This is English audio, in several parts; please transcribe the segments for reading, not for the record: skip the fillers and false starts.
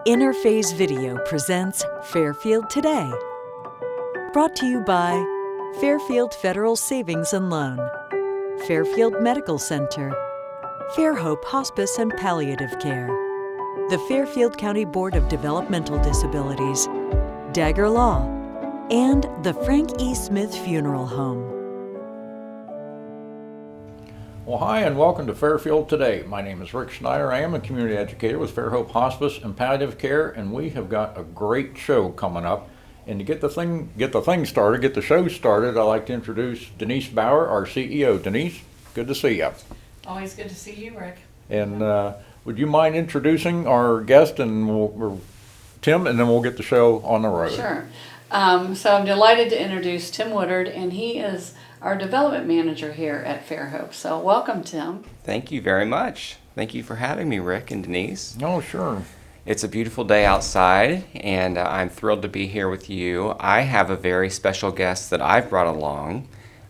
Interphase Video presents Fairfield Today. Brought to you by Fairfield Federal Savings and Loan, Fairfield Medical Center, Fairhope Hospice and Palliative Care, the Fairfield County Board of Developmental Disabilities, Dagger Law, and the Frank E. Smith Funeral Home. Well, hi and welcome to Fairfield Today. My name is Rick Schneider. I am a community educator with Fairhope Hospice and Palliative Care, and we have got a great show coming up. And to get the show started, I'd like to introduce Denise Bauer, our CEO. Denise, good to see you. Always good to see you, Rick. And would you mind introducing our guest and Tim, and then we'll get the show on the road. Sure. So I'm delighted to introduce Tim Woodward, and he is our development manager here at Fairhope. So welcome, Tim. Thank you very much. Thank you for having me, Rick and Denise. Oh, sure. It's a beautiful day outside, and I'm thrilled to be here with you. I have a very special guest that I've brought along,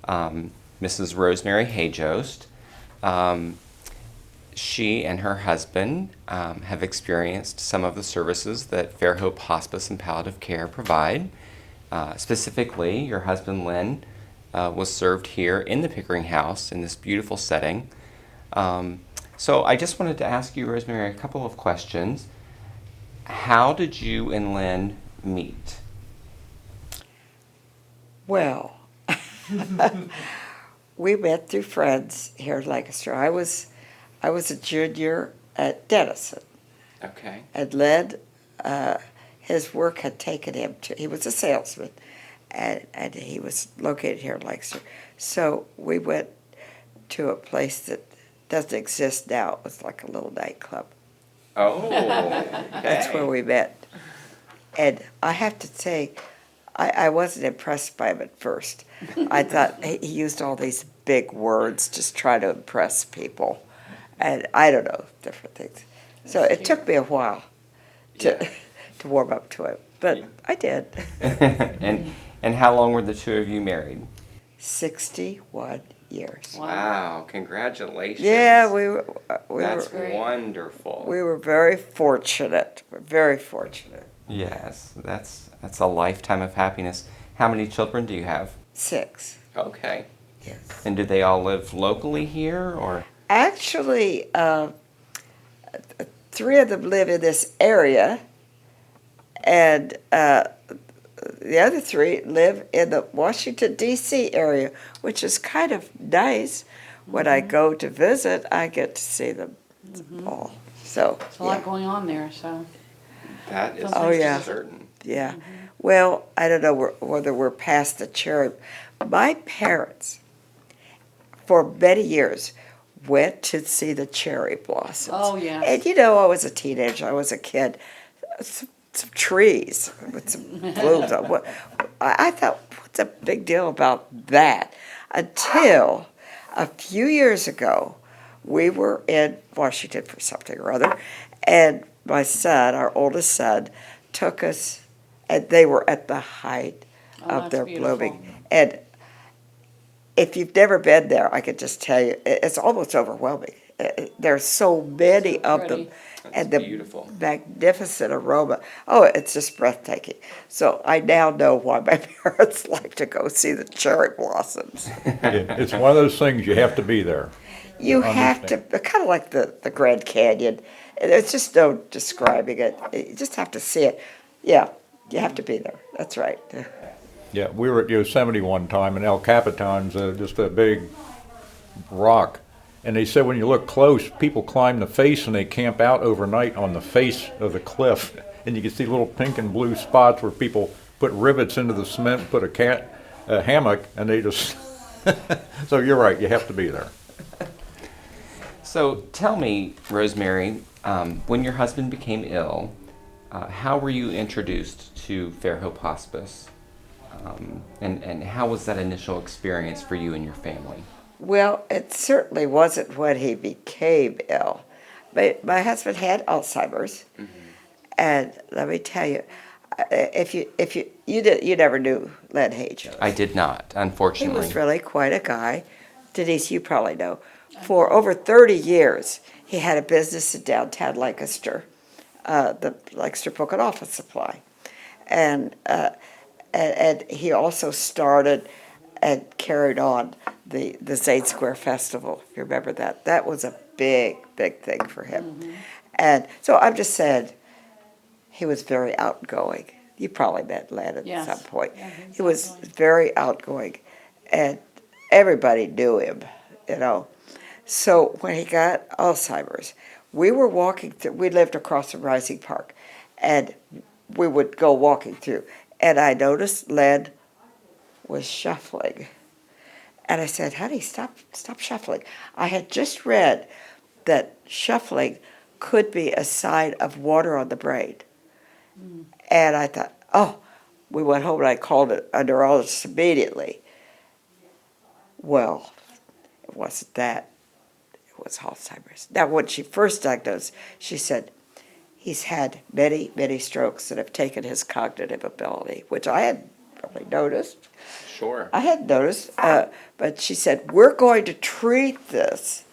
Mrs. Rosemary Hajost. She and her husband have experienced some of the services that Fairhope Hospice and Palliative Care provide. Specifically, your husband, Lynn, was served here in the Pickering House in this beautiful setting. So I just wanted to ask you, Rosemary, a couple of questions. How did you and Lynn meet? Well, we met through friends here in Lancaster. I was a junior at Denison. Okay. And Lynn, his work had taken him to, he was a salesman, and he was located here in Lancaster. So we went to a place that doesn't exist now. It was like a little nightclub. Oh, That's where we met. And I have to say, I wasn't impressed by him at first. I thought he used all these big words just trying to impress people. And I don't know, different things. So it took me a while to warm up to it, but I did. And how long were the two of you married? 61 years. Wow, congratulations. Yeah, That's great. wonderful. we were very fortunate. We're very fortunate. Yes, that's a lifetime of happiness. How many children do you have? 6. Okay. Yes. And do they all live locally here, or? Actually, 3 of them live in this area, and the other 3 live in the Washington, D.C. area, which is kind of nice. When I go to visit, I get to see them all. So, There's a lot going on there, so. That is Oh, yeah. certain. yeah. Well, I don't know whether we're past the cherry. My parents, for many years, went to see the cherry blossoms. Oh, yeah. And you know, I was a teenager, I was a kid. Some trees with some blooms. I thought, what's a big deal about that? Until a few years ago, we were in Washington for something or other, and my son, our oldest son, took us, and they were at the height of that's their beautiful. blooming. And if you've never been there, I could just tell you, it's almost overwhelming. There's so many of them, That's and the beautiful. magnificent aroma. Oh, it's just breathtaking. So I now know why my parents like to go see the cherry blossoms. It's one of those things, you have to be there. You I have to, kind of like the Grand Canyon. There's just no describing it. You just have to see it. Yeah, you have to be there. That's right. Yeah, we were at Yosemite one time, and El Capitan's just a big rock. And they said when you look close, people climb the face and they camp out overnight on the face of the cliff. And you can see little pink and blue spots where people put rivets into the cement, put a hammock, and they just... So you're right, you have to be there. So tell me, Rosemary, when your husband became ill, how were you introduced to Fairhope Hospice? And how was that initial experience for you and your family? Well, it certainly wasn't when he became ill. But my husband had Alzheimer's, and let me tell you, you never knew Len Hajost. I did not, He unfortunately. was really quite a guy. Denise, you probably know. For over 30 years, he had a business in downtown Lancaster, the extra book and office supply. And he also started and carried on the Zane Square Festival, if you remember that. That was a big, big thing for him. And so I'm just saying, he was very outgoing. You probably met Len at Yes. some point. Yeah, he's He was outgoing. very outgoing, and everybody knew him, you know. So when he got Alzheimer's, we were walking through, we lived across from Rising Park, and we would go walking through, and I noticed Len was shuffling. And I said, honey, stop shuffling. I had just read that shuffling could be a sign of water on the brain. And I thought, oh, we went home and I called it a neurologist immediately. Well, it wasn't that. It was Alzheimer's. Now, when she first diagnosed, she said, he's had many, many strokes that have taken his cognitive ability, which I had probably noticed. Sure. I hadn't noticed, but she said, we're going to treat this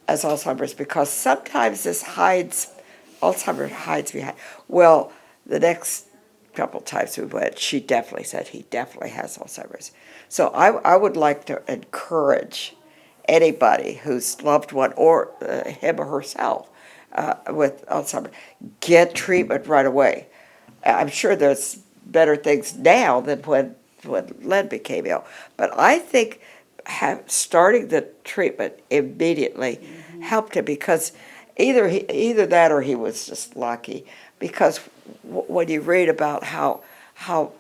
as Alzheimer's because sometimes Alzheimer's hides behind. Well, the next couple times we went, she definitely said he definitely has Alzheimer's. So I would like to encourage anybody whose loved one or him or herself with Alzheimer's, get treatment right away. I'm sure there's better things now than when Len became ill. But I think starting the treatment immediately helped him because either that or he was just lucky. Because when you read about how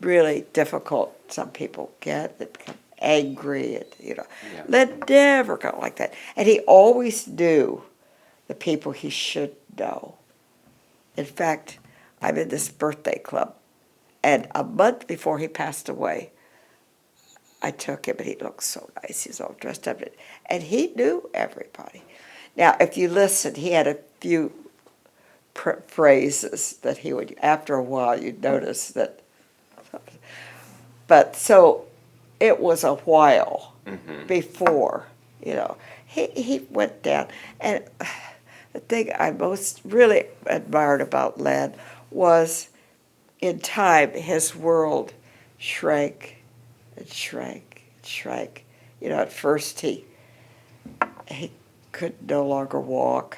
really difficult some people get, they become angry, and Yeah. Len never got like that, and he always knew the people he should know. In fact, I'm in this birthday club, and a month before he passed away, I took him, and he looked so nice. He's all dressed up, and he knew everybody. Now, if you listen, he had a few phrases that he would, after a while, you'd notice that. But so it was a while before, he went down. And the thing I most really admired about Len was, in time, his world shrank and shrank and shrank. At first he could no longer walk,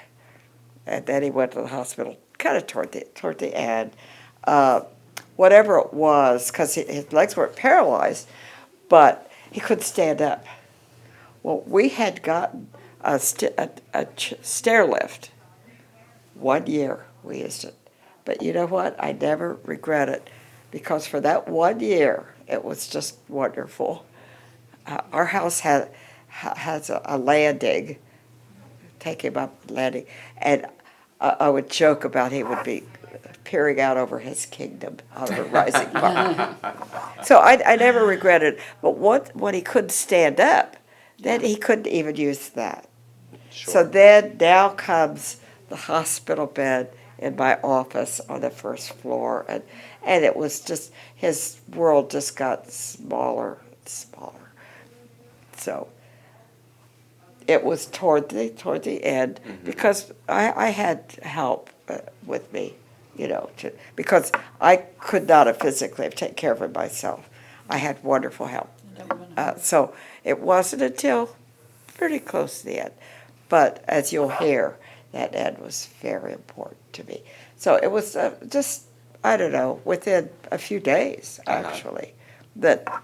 and then he went to the hospital kind of toward the end. Whatever it was, because his legs weren't paralyzed, but he couldn't stand up. Well, we had gotten a stair lift. 1 year we used it. But you know what? I never regret it, because for that 1 year, it was just wonderful. Our house has a landing, take him up landing, and I would joke about he would be peering out over his kingdom out of a rising park. So I never regretted it. But when he couldn't stand up, then he couldn't even use that. Sure. So then now comes the hospital bed in my office on the first floor, and it was just, his world just got smaller and smaller. So it was toward the end, because I had help with me, because I could not have physically taken care of it myself. I had wonderful help. So it wasn't until pretty close to the end. But as you'll hear, that end was very important to me. So it was just, I don't know, within a few days, actually, that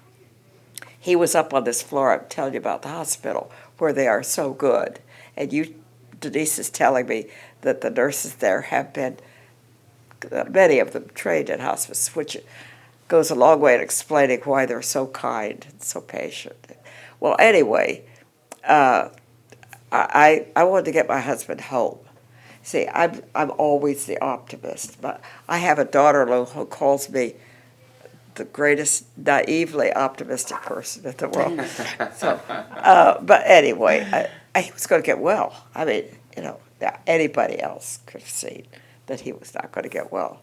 he was up on this floor. I'm telling you about the hospital, where they are so good. And Denise is telling me that the nurses there have been, many of them trained in hospice, which goes a long way in explaining why they're so kind and so patient. Well, anyway, I wanted to get my husband home. See, I'm always the optimist, but I have a daughter-in-law who calls me the greatest naively optimistic person in the world. So, but anyway, he was going to get well. I mean, anybody else could have seen that he was not going to get well.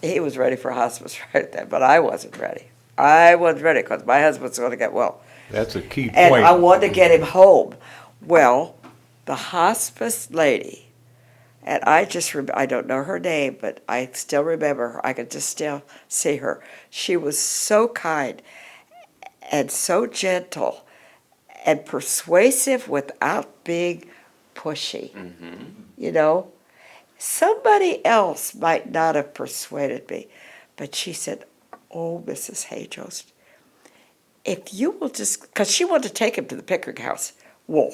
He was ready for hospice right then, but I wasn't ready. I wasn't ready because my husband's going to get well. That's a key point. And I wanted to get him home. Well, the hospice lady And I don't know her name, but I still remember her. I could just still see her. She was so kind and so gentle and persuasive without being pushy. You know, somebody else might not have persuaded me, but she said, "Oh, Mrs. Hajost, if you will just," because she wanted to take him to the Pickering house. Whoa,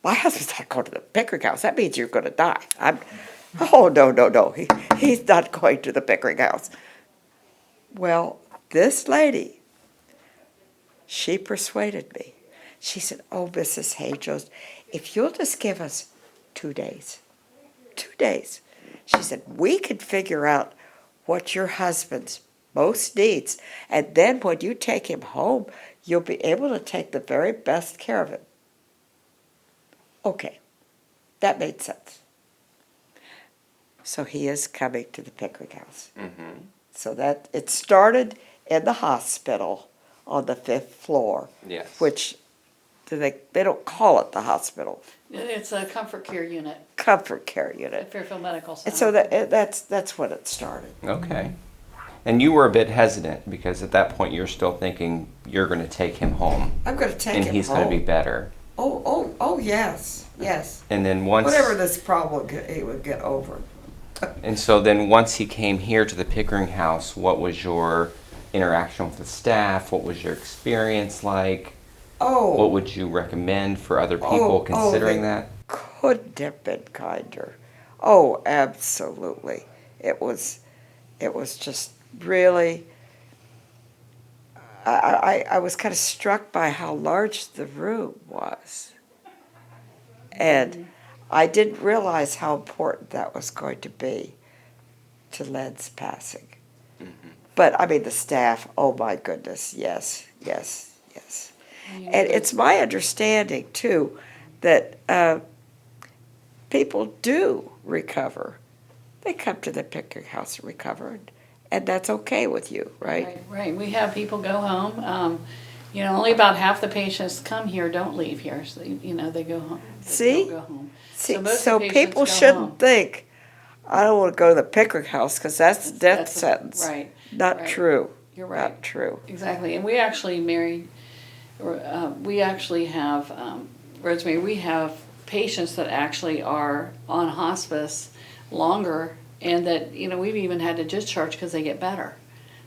my husband's not going to the Pickering house. That means you're going to die. Oh, no, no, no. He's not going to the Pickering house. Well, this lady, she persuaded me. She said, "Oh, Mrs. Hajost, if you'll just give us 2 days, 2 days." She said, "We can figure out what your husband's most needs, and then when you take him home, you'll be able to take the very best care of him." Okay, that made sense. So he is coming to the Pickering house. So that it started in the hospital on the 5th floor, Yes. which they don't call it the hospital, It's a comfort care unit comfort care at unit. Fairfield Medical Center. And so that's when it started. Okay. And you were a bit hesitant because at that point you're still thinking you're going to take him home I'm going to take and him he's home. going to be better. Oh, yes, yes. And then once Whatever this problem he would get over. And so then once he came here to the Pickering house, what was your interaction with the staff? What was your experience like? Oh. What would you recommend for other people considering that? Couldn't have been kinder. Oh, absolutely. It was just really, I was kind of struck by how large the room was. And I didn't realize how important that was going to be to Len's passing. But, I mean, the staff, oh my goodness, yes, yes, yes. And it's my understanding, too, that people do recover. They come to the Pickering house and recover, and that's okay with you, right? Right. We have people go home. Only about half the patients come here don't leave here. So, they go home. See? They don't go home. See, most so of the patients people go shouldn't home. think, "I don't want to go to the Pickering house," because that's death That's sentence. Right. Not right. true. You're right. Not true. Exactly. And we actually we actually have, Rosemary, we have patients that actually are on hospice longer, and that, we've even had to discharge because they get better.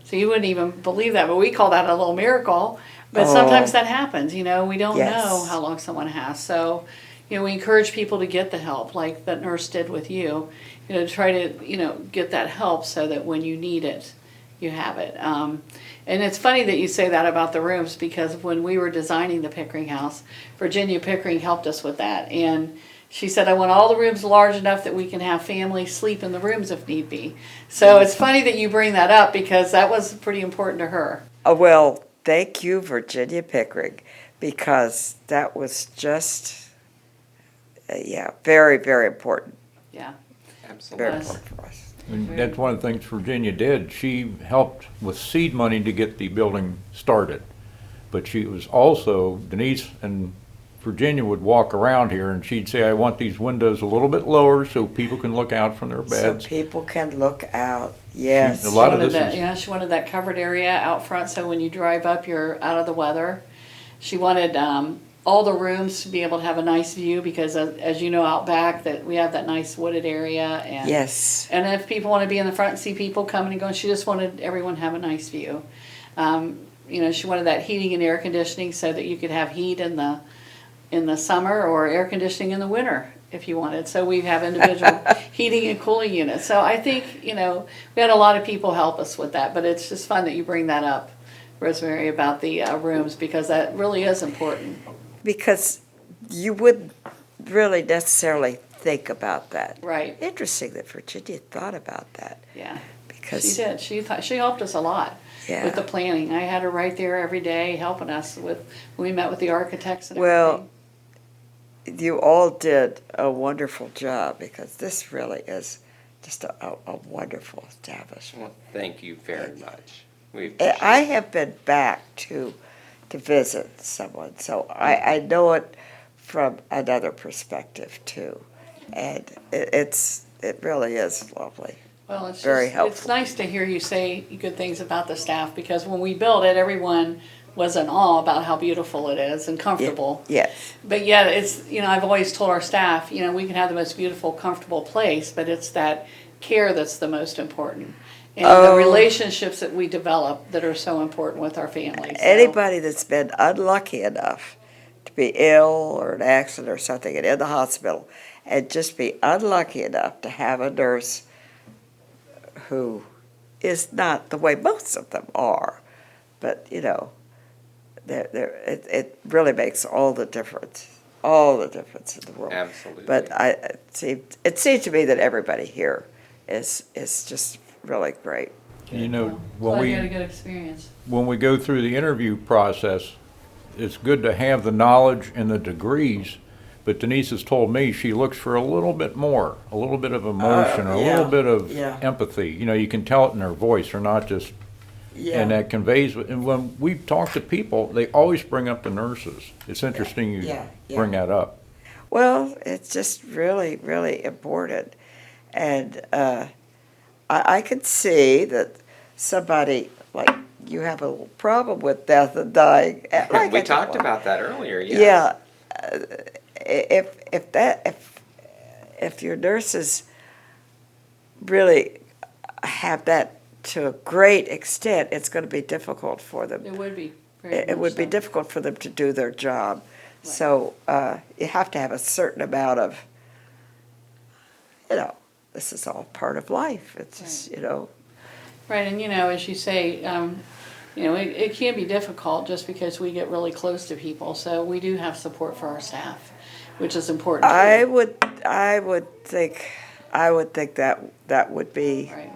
So you wouldn't even believe that, but we call that a little miracle. But sometimes that happens, we don't Yes. know how long someone has. So, we encourage people to get the help, like that nurse did with you, to try to, get that help so that when you need it, you have it. And it's funny that you say that about the rooms, because when we were designing the Pickering house, Virginia Pickering helped us with that. And she said, "I want all the rooms large enough that we can have families sleep in the rooms if need be." So it's funny that you bring that up, because that was pretty important to her. Well, thank you, Virginia Pickering, because that was just, very, very important. Yeah. Absolutely. Very Yes. important for us. And that's one of the things Virginia did. She helped with seed money to get the building started. But she was also, Denise and Virginia would walk around here and she'd say, "I want these windows a little bit lower so people can look out from their beds." So people can look out, yes. A lot of Wanted this that, is- she wanted that covered area out front, so when you drive up, you're out of the weather. She wanted all the rooms to be able to have a nice view, because as you know, out back, that we have that nice wooded area. And Yes. And if people want to be in the front and see people coming and going, she just wanted everyone to have a nice view. She wanted that heating and air conditioning so that you could have heat in the summer, or air conditioning in the winter if you wanted. So we have individual heating and cooling units. So I think, we had a lot of people help us with that, but it's just fun that you bring that up, Rosemary, about the rooms, because that really is important. Because you wouldn't really necessarily think about that. Right. Interesting that Virginia thought about that. Yeah. Because She did. She helped us a lot Yeah. with the planning. I had her right there every day helping us when we met with the architects and Well, everything. you all did a wonderful job, because this really is just a wonderful establishment. Well, thank you very much. We I have been back to visit someone, so I know it from another perspective too. and it really is lovely. Well, it's Very just, helpful. it's nice to hear you say good things about the staff, because when we built it, everyone was in awe about how beautiful it is and comfortable. Yes. But yet it's, I've always told our staff, we can have the most beautiful, comfortable place, but it's that care that's the most important. And the relationships that we develop that are so important with our families. So. Anybody that's been unlucky enough to be ill or an accident or something and in the hospital, and just be unlucky enough to have a nurse who is not the way most of them are, but it really makes all the difference in the world. Absolutely. But it seems to me that everybody here is just really great. Well, you had a good experience. when we go through the interview process, it's good to have the knowledge and the degrees, but Denise has told me she looks for a little bit more, a little bit of emotion, a yeah, little bit of yeah. empathy. You can tell it in her voice, or not just, and that conveys, and when we talk to people, they always bring up the nurses. It's interesting you yeah. bring that up. Well, it's just really, really important. And I could see that somebody, like, you have a little problem with death and dying. Like We talked about that earlier, yes. Yeah. If your nurses really have that to a great extent, it's going to be difficult for them. It would be. It would be difficult for them to do their job. Right. So you have to have a certain amount of, this is all part of life. It's just, Right, and as you say, it can be difficult just because we get really close to people. So we do have support for our staff, which is important. I would think that would be, Right.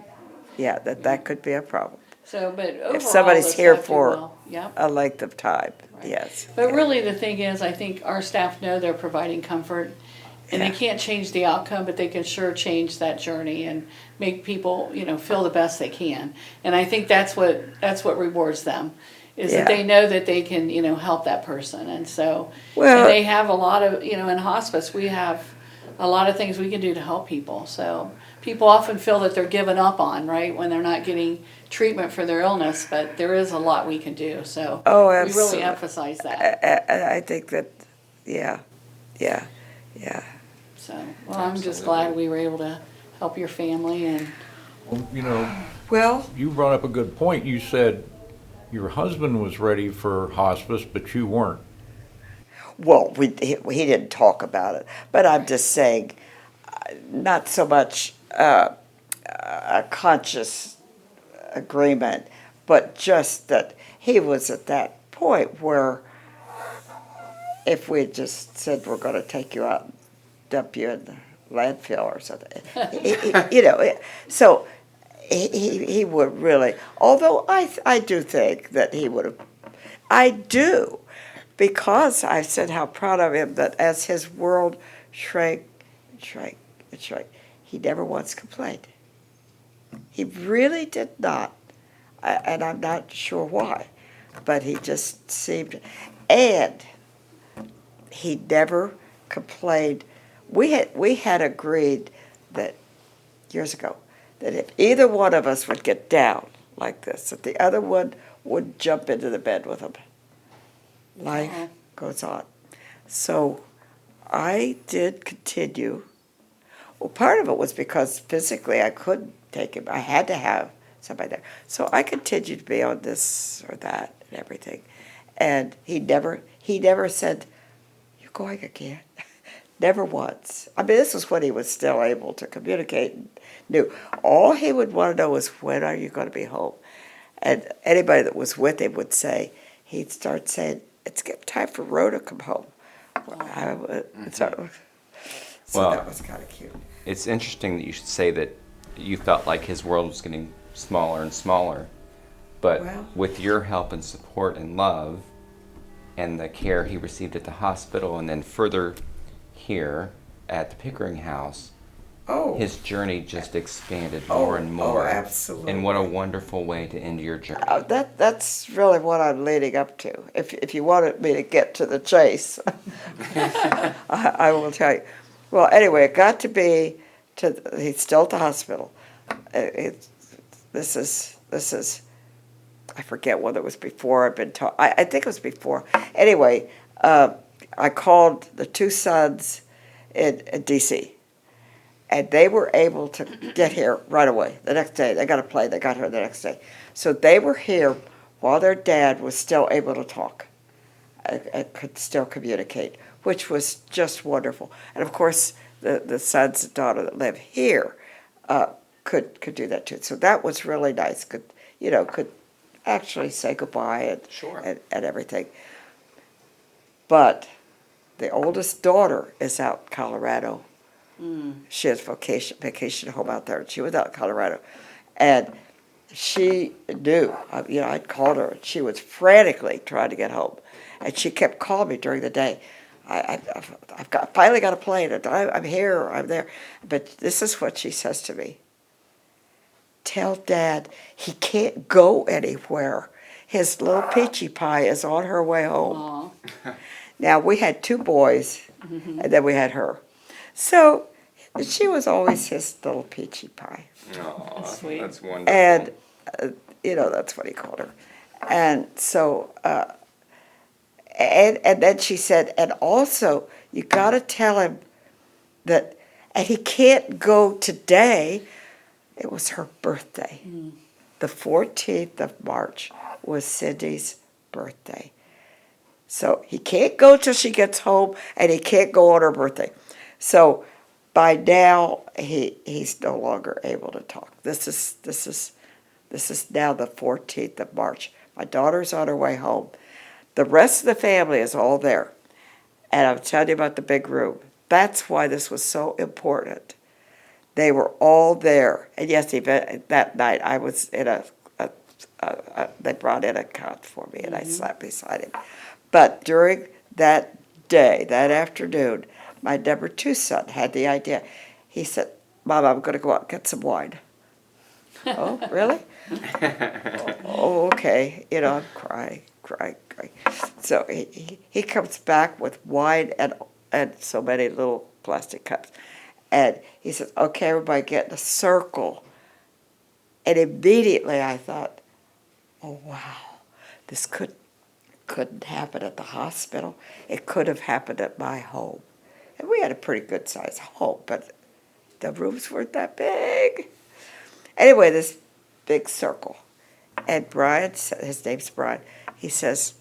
yeah, that could be a problem. So, but overall, If somebody's the here staff do for well. Yep. a length of time, Right. yes. But yeah. really, the thing is, I think our staff know they're providing comfort, and Yeah. they can't change the outcome, but they can sure change that journey and make people, feel the best they can. And I think that's what rewards them, is Yeah. that they know that they can, help that person. And so, Well- and they have a lot of, in hospice, we have a lot of things we can do to help people. So people often feel that they're given up on, right, when they're not getting treatment for their illness, but there is a lot we can do. So Oh, we absolutely. really emphasize that. I think that, yeah. So, well, I'm just glad we were able to help your family. And Well, You brought up a good point. You said your husband was ready for hospice, but you weren't. well, he didn't talk about it, but I'm just saying, not so much a conscious agreement, but just that he was at that point where if we just said we're going to take you out and dump you in the landfill or something, so he would really, although I do think that he would have, I do, because I said how proud of him that as his world shrank, he never once complained. He really did not, and I'm not sure why, but he just seemed, and he never complained. We had agreed that years ago that if either one of us would get down like this, that the other one would jump into the bed with him. Life goes on. So I did continue. Well, part of it was because physically I couldn't take him. I had to have somebody there. So I continued to be on this or that and everything. And he never said, "You're going again." Never once. I mean, this was when he was still able to communicate and knew. All he would want to know was, when are you going to be home? And anybody that was with him would say, he'd start saying, "It's time for Ro to come home." So Well, that was kind of cute. It's interesting that you should say that you felt like his world was getting smaller and smaller, but Well- with your help and support and love and the care he received at the hospital and then further here at the Pickering House, Oh, his journey just expanded more and more. absolutely. And what a wonderful way to end your journey. That's really what I'm leading up to. If you wanted me to get to the chase, I will tell you. Well, anyway, it got to be he's still at the hospital. This is, I forget whether it was before I'd been taught. I think it was before. Anyway, I called the two sons in D.C., and they were able to get here right away. The next day, they got a plane. They got here the next day. So they were here while their dad was still able to talk and could still communicate, which was just wonderful. And of course, the sons and daughter that live here could do that too. So that was really nice. Could actually say goodbye and Sure. and everything. But the oldest daughter is out in Colorado. She has vacation home out there. And she was out in Colorado, and she knew. I'd called her, and she was frantically trying to get home, and she kept calling me during the day. Finally got a plane, and I'm here, I'm there. But this is what she says to me: "Tell Dad he can't go anywhere. His little peachy pie is on her way home." Aw. Now, we had two boys, and then we had her. So she was always his little peachy pie. Aw, Sweet. that's wonderful. And, that's what he called her. And so, and then she said, and also, you got to tell him that, and he can't go today. It was her birthday. The 14th of March was Cindy's birthday. So he can't go till she gets home, and he can't go on her birthday. So by now he's no longer able to talk. This is now the 14th of March. My daughter's on her way home. The rest of the family is all there, and I'm telling you about the big room. That's why this was so important. They were all there, and yes, even that night I was in they brought in a cot for me, and I sat beside him. But during that day, that afternoon, my number 2 son had the idea. He said, "Mom, I'm going to go out and get some wine." Oh, really? Oh, okay. I'm crying. So he comes back with wine and so many little plastic cups. And he says, "Okay, everybody get in a circle." And immediately I thought, oh, wow, this couldn't happen at the hospital. It could have happened at my home. And we had a pretty good sized home, but the rooms weren't that big. Anyway, this big circle. And Brian, his name's Brian, he says,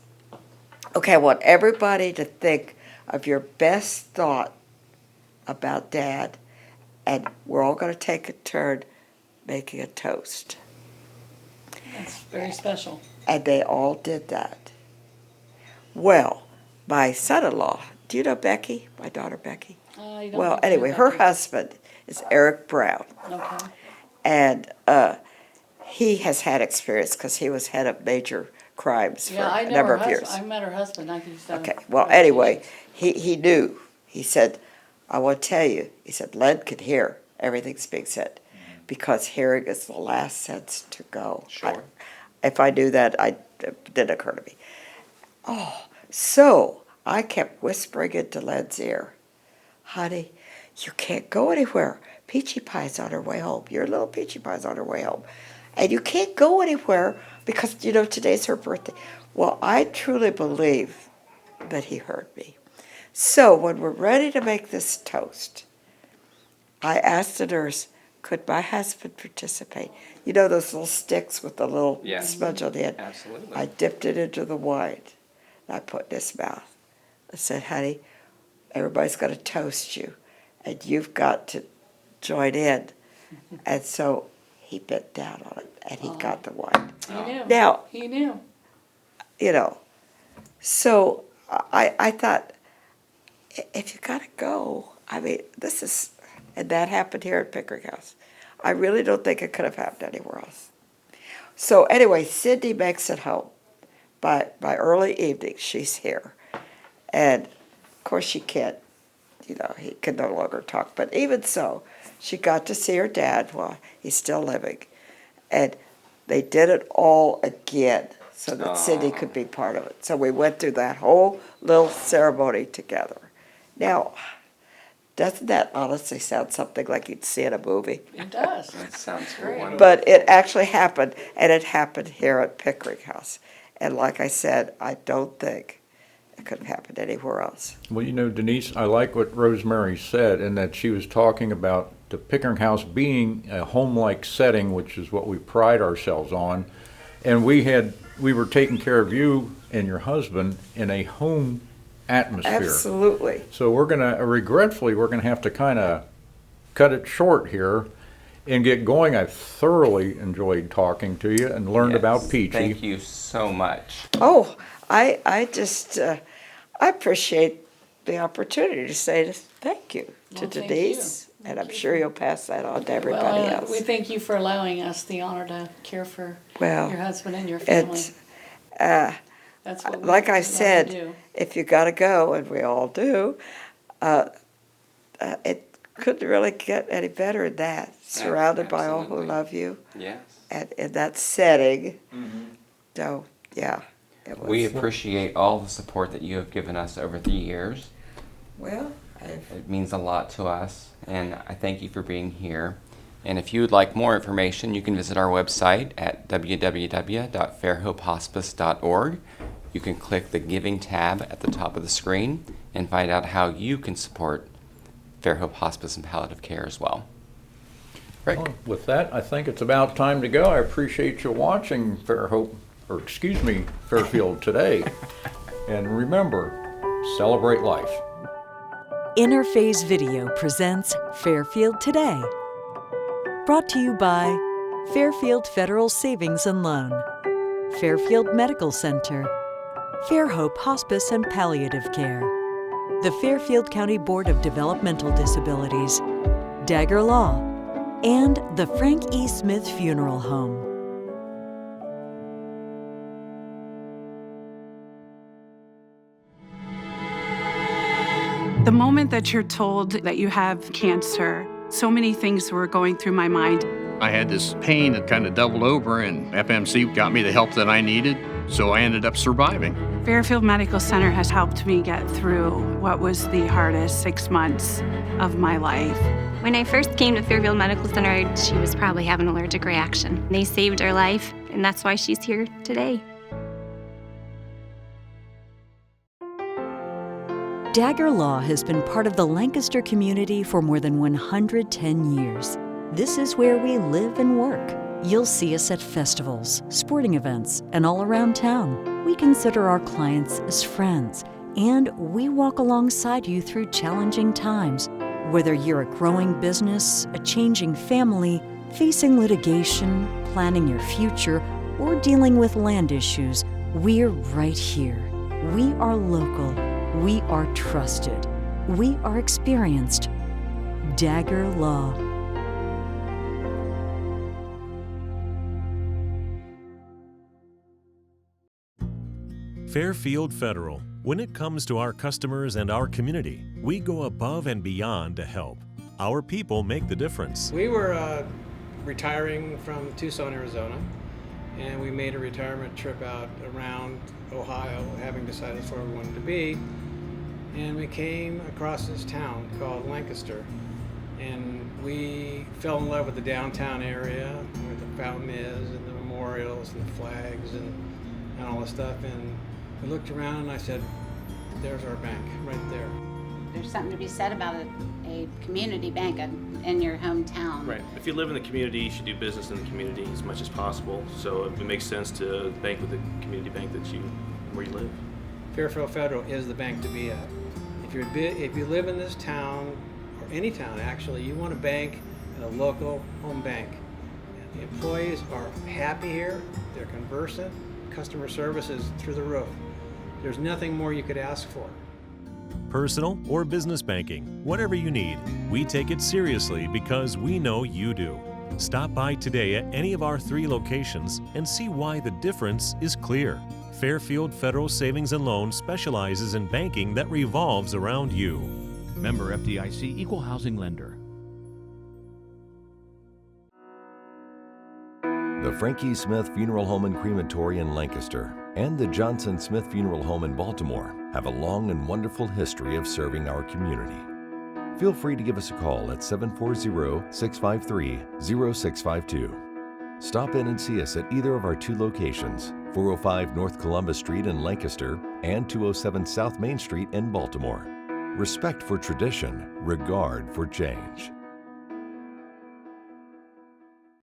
"Okay, I want everybody to think of your best thought about Dad, and we're all going to take a turn making a toast." That's very special. And they all did that. Well, my son-in-law, do you know Becky, my daughter Becky? I don't Well, think I anyway, know her that. husband is Eric Brown, Okay. and he has had experience because he was head of major crimes for Yeah, I a know number her of years. husband. I met her husband. He's done Okay, well, anyway, he knew. He said, "I want to tell you," he said, "Len can hear everything's being said, because hearing is the last sense to go." Sure. If I knew that, it didn't occur to me. Oh, so I kept whispering into Len's ear, "Honey, you can't go anywhere. Peachy Pie's on her way home. Your little Peachy Pie's on her way home. And you can't go anywhere because, today's her birthday." Well, I truly believe that he heard me. So when we're ready to make this toast, I asked the nurse, could my husband participate? You know those little sticks with the little Yes. smudge on the end? Absolutely. I dipped it into the wine, and I put in his mouth. I said, "Honey, everybody's going to toast you, and you've got to join in." And so he bent down on it, and he got the wine. He knew. Now, He knew. So I thought, if you got to go, and that happened here at Pickering House. I really don't think it could have happened anywhere else. So anyway, Cindy makes it home. By early evening, she's here. And of course she can't, he can no longer talk. But even so, she got to see her dad while he's still living. And they did it all again so that Cindy could be part of it. So we went through that whole little ceremony together. Now, Doesn't that honestly sound something like you'd see in a movie? It does. That sounds Great. wonderful. But it actually happened, and it happened here at Pickering House. And like I said, I don't think it could have happened anywhere else. Well, you know, Denise, I like what Rosemary said, in that she was talking about the Pickering House being a home-like setting, which is what we pride ourselves on. And we were taking care of you and your husband in a home atmosphere. Absolutely. So regretfully, we're gonna have to kind of cut it short here and get going. I thoroughly enjoyed talking to you and learned about Yes, Peachy. Thank you so much. Oh, I just, I appreciate the opportunity to say thank you to Well, thank Denise. you. And Thank I'm you. sure you'll pass that on to everybody Well, else. we thank you for allowing us the honor to care for Well, your husband and your family. It's, That's what we like I love to said, do. if you gotta go, and we all do, it couldn't really get any better than that. Surrounded by all who Absolutely. love you, Yes. and in that setting. So, yeah, it was. We appreciate all the support that you have given us over the years. Well, It means a lot to us, and I thank you for being here. And if you would like more information, you can visit our website at www.fairhopehospice.org. You can click the Giving tab at the top of the screen and find out how you can support Fairhope Hospice and Palliative Care as well. Rick? Well, with that, I think it's about time to go. I appreciate you watching Fairfield today. And remember, celebrate life. Interphase Video presents Fairfield Today. Brought to you by Fairfield Federal Savings and Loan, Fairfield Medical Center, Fairhope Hospice and Palliative Care, the Fairfield County Board of Developmental Disabilities, Dagger Law, and the Frank E. Smith Funeral Home. The moment that you're told that you have cancer, so many things were going through my mind. I had this pain that kind of doubled over, and FMC got me the help that I needed, so I ended up surviving. Fairfield Medical Center has helped me get through what was the hardest 6 months of my life. When I first came to Fairfield Medical Center, she was probably having an allergic reaction. They saved her life, and that's why she's here today. Dagger Law has been part of the Lancaster community for more than 110 years. This is where we live and work. You'll see us at festivals, sporting events, and all around town. We consider our clients as friends, and we walk alongside you through challenging times. Whether you're a growing business, a changing family, facing litigation, planning your future, or dealing with land issues, we're right here. We are local. We are trusted. We are experienced. Dagger Law. Fairfield Federal. When it comes to our customers and our community, we go above and beyond to help. Our people make the difference. We were retiring from Tucson, Arizona, and we made a retirement trip out around Ohio, having decided that's where we wanted to be. And we came across this town called Lancaster, and we fell in love with the downtown area where the fountain is and the memorials and the flags and all this stuff. And we looked around and I said, there's our bank right there. There's something to be said about a community bank in your hometown. Right. If you live in the community, you should do business in the community as much as possible. So it makes sense to bank with the community bank where you live. Fairfield Federal is the bank to be at. If you live in this town, or any town actually, you want to bank at a local home bank. The employees are happy here, they're conversant, customer service is through the roof. There's nothing more you could ask for. Personal or business banking, whatever you need, we take it seriously because we know you do. Stop by today at any of our 3 locations and see why the difference is clear. Fairfield Federal Savings and Loan specializes in banking that revolves around you. Member FDIC, Equal Housing Lender. The Frankie Smith Funeral Home and Crematory in Lancaster and the Johnson Smith Funeral Home in Baltimore have a long and wonderful history of serving our community. feel free to give us a call at 740-653-0652. Stop in and see us at either of our 2 locations, 405 North Columbus Street in Lancaster and 207 South Main Street in Baltimore. Respect for tradition, regard for change.